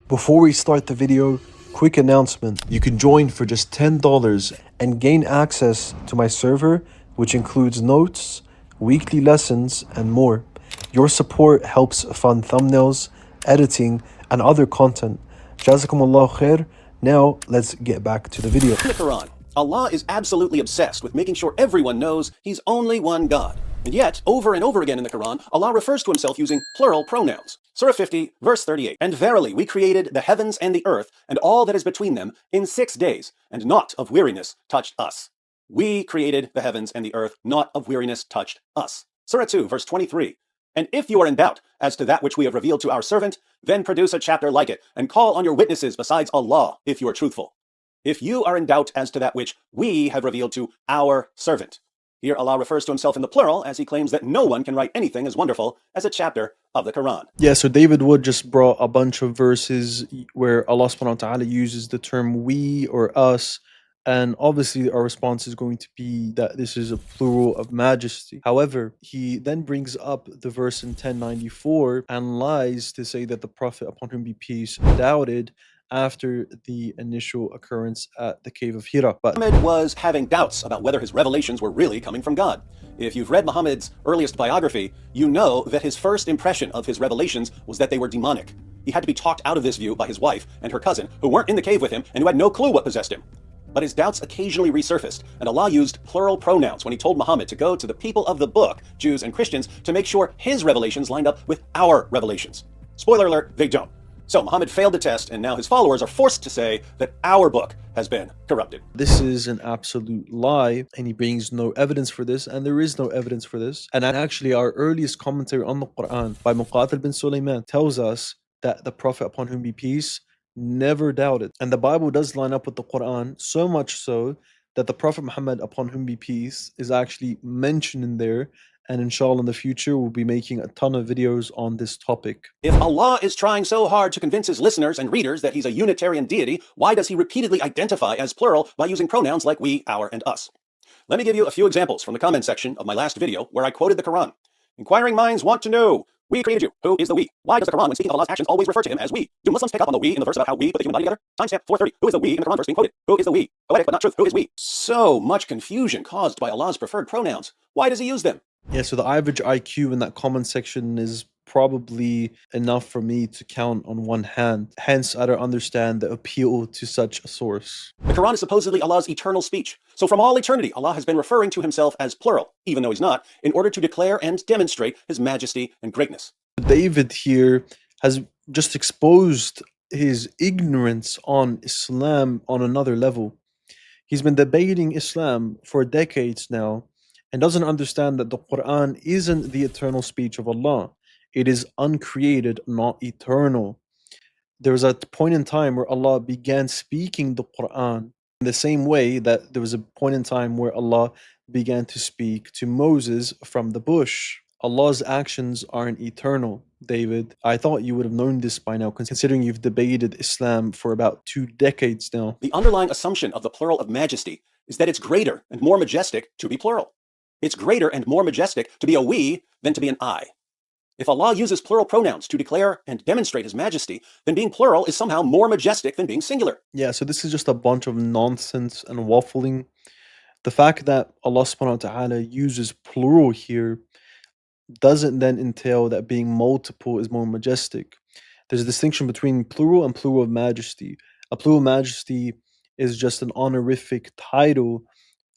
Before we start the video, quick announcement. You can join for just $10 and gain access to my server, which includes notes, weekly lessons, and more. Your support helps fund thumbnails, editing, and other content. Jazakumullah khair. Now, let's get back to the video. In the Quran, Allah is absolutely obsessed with making sure everyone knows He's only one God. And yet, over and over again in the Quran, Allah refers to Himself using plural pronouns. Surah 50, verse 38. And verily, we created the heavens and the earth, and all that is between them, in 6 days, and not of weariness touched us. We created the heavens and the earth, not of weariness touched us. Surah 2, verse 23. And if you are in doubt as to that which we have revealed to our servant, then produce a chapter like it, and call on your witnesses besides Allah, if you are truthful. If you are in doubt as to that which we have revealed to our servant. Here Allah refers to Himself in the plural as He claims that no one can write anything as wonderful as a chapter of the Quran. Yeah, so David Wood just brought a bunch of verses where Allah subhanahu wa ta'ala uses the term we or us, and obviously our response is going to be that this is a plural of majesty. However, he then brings up the verse in 1094 and lies to say that the Prophet, upon whom be peace, doubted after the initial occurrence at the cave of Hira. But Muhammad was having doubts about whether his revelations were really coming from God. If you've read Muhammad's earliest biography, you know that his first impression of his revelations was that they were demonic. He had to be talked out of this view by his wife and her cousin, who weren't in the cave with him and who had no clue what possessed him. But his doubts occasionally resurfaced, and Allah used plural pronouns when He told Muhammad to go to the people of the book, Jews and Christians, to make sure his revelations lined up with our revelations. Spoiler alert, they don't. So Muhammad failed the test, and now his followers are forced to say that our book has been corrupted. This is an absolute lie, and he brings no evidence for this, and there is no evidence for this. And actually, our earliest commentary on the Quran by Muqatil bin Sulaiman tells us that the Prophet, upon whom be peace, never doubted. And the Bible does line up with the Quran, so much so that the Prophet Muhammad, upon whom be peace, is actually mentioned in there. And inshallah, in the future, we'll be making a ton of videos on this topic. If Allah is trying so hard to convince His listeners and readers that He's a Unitarian deity, why does He repeatedly identify as plural by using pronouns like we, our, and us? Let me give you a few examples from the comment section of my last video where I quoted the Quran. Inquiring minds want to know, we created you. Who is the we? Why does the Quran, when speaking of Allah's actions, always refer to Him as we? Do Muslims pick up on the we in the verse about how we put the human body together? Timestamp 430. Who is the we in the Quran verse being quoted? Who is the we? Poetic but not truth. Who is we? So much confusion caused by Allah's preferred pronouns. Why does He use them? Yeah, so the average IQ in that comment section is probably enough for me to count on one hand. Hence, I don't understand the appeal to such a source. The Quran is supposedly Allah's eternal speech. So from all eternity, Allah has been referring to Himself as plural, even though He's not, in order to declare and demonstrate His majesty and greatness. David here has just exposed his ignorance on Islam on another level. He's been debating Islam for decades now and doesn't understand that the Quran isn't the eternal speech of Allah. It is uncreated, not eternal. There was a point in time where Allah began speaking the Quran in the same way that there was a point in time where Allah began to speak to Moses from the bush. Allah's actions aren't eternal, David. I thought you would have known this by now, considering you've debated Islam for about 2 decades now. The underlying assumption of the plural of majesty is that it's greater and more majestic to be plural. It's greater and more majestic to be a we than to be an I. If Allah uses plural pronouns to declare and demonstrate His majesty, then being plural is somehow more majestic than being singular. Yeah, so this is just a bunch of nonsense and waffling. The fact that Allah subhanahu wa ta'ala uses plural here doesn't then entail that being multiple is more majestic. There's a distinction between plural and plural of majesty. A plural majesty is just an honorific title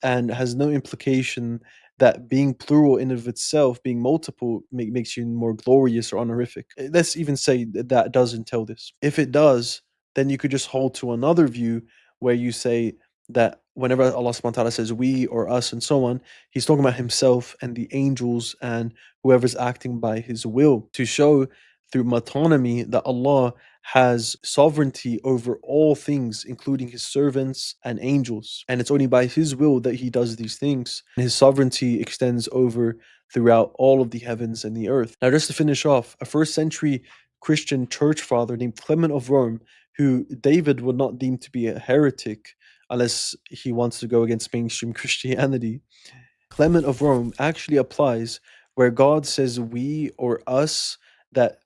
and has no implication that being plural in of itself, being multiple, makes you more glorious or honorific. Let's even say that doesn't tell this. If it does, then you could just hold to another view where you say that whenever Allah subhanahu wa ta'ala says we or us and so on, He's talking about Himself and the angels and whoever's acting by His will, to show through metonymy that Allah has sovereignty over all things, including His servants and angels. And it's only by His will that He does these things. And His sovereignty extends over throughout all of the heavens and the earth. Now, just to finish off, a first century Christian church father named Clement of Rome, who David would not deem to be a heretic unless he wants to go against mainstream Christianity, Clement of Rome actually applies where God says we or us, that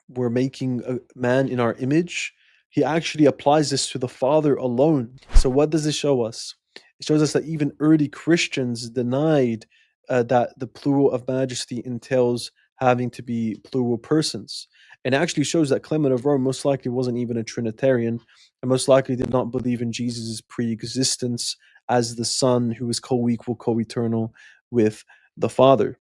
we're making a man in our image, he actually applies this to the Father alone. So, what does this show us? It shows us that even early Christians denied that the plural of majesty entails having to be plural persons. And actually shows that Clement of Rome most likely wasn't even a Trinitarian and most likely did not believe in Jesus' pre existence as the Son who is co equal, co eternal with the Father.